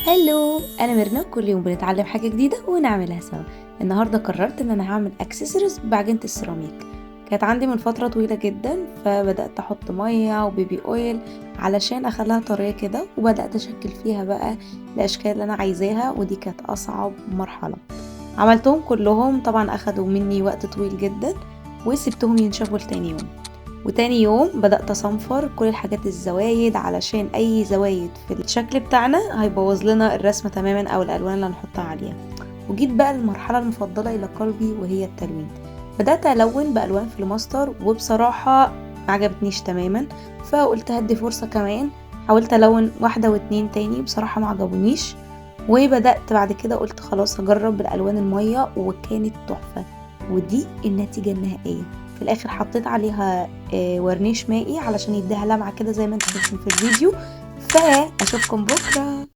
هلو، انا ميرنا. كل يوم بنتعلم حاجه جديده ونعملها سوا. النهارده قررت ان انا هعمل اكسسوارز بعجينه السيراميك. كانت عندي من فتره طويله جدا، فبدات احط ميه وبيبي اويل علشان اخليها طريه كده، وبدات اشكل فيها بقى الاشكال اللي انا عايزاها، ودي كانت اصعب مرحله. عملتهم كلهم، طبعا اخدوا مني وقت طويل جدا، وسبتهم ينشفوا لتاني يوم. وتاني يوم بدأت أصنفر كل الحاجات الزوايد، علشان أي زوايد في الشكل بتاعنا هيبوظ لنا الرسمة تماما أو الألوان اللي هنحطها عليها. وجيت بقى للمرحلة المفضلة إلى قلبي، وهي التلوين. بدأت ألون بألوان فلوماستر، وبصراحة معجبتنيش تماما، فقلت هدي فرصة كمان. حاولت ألون واحدة واتنين تاني، بصراحة معجبونيش. وبدأت بعد كده قلت خلاص هجرب بالألوان المية، وكانت تحفة. ودي النتيجة النهائية. في الآخر حطيت عليها ورنيش مائي علشان يديها لمعة كده زي ما انتم شايفين في الفيديو. فأشوفكم بكرة.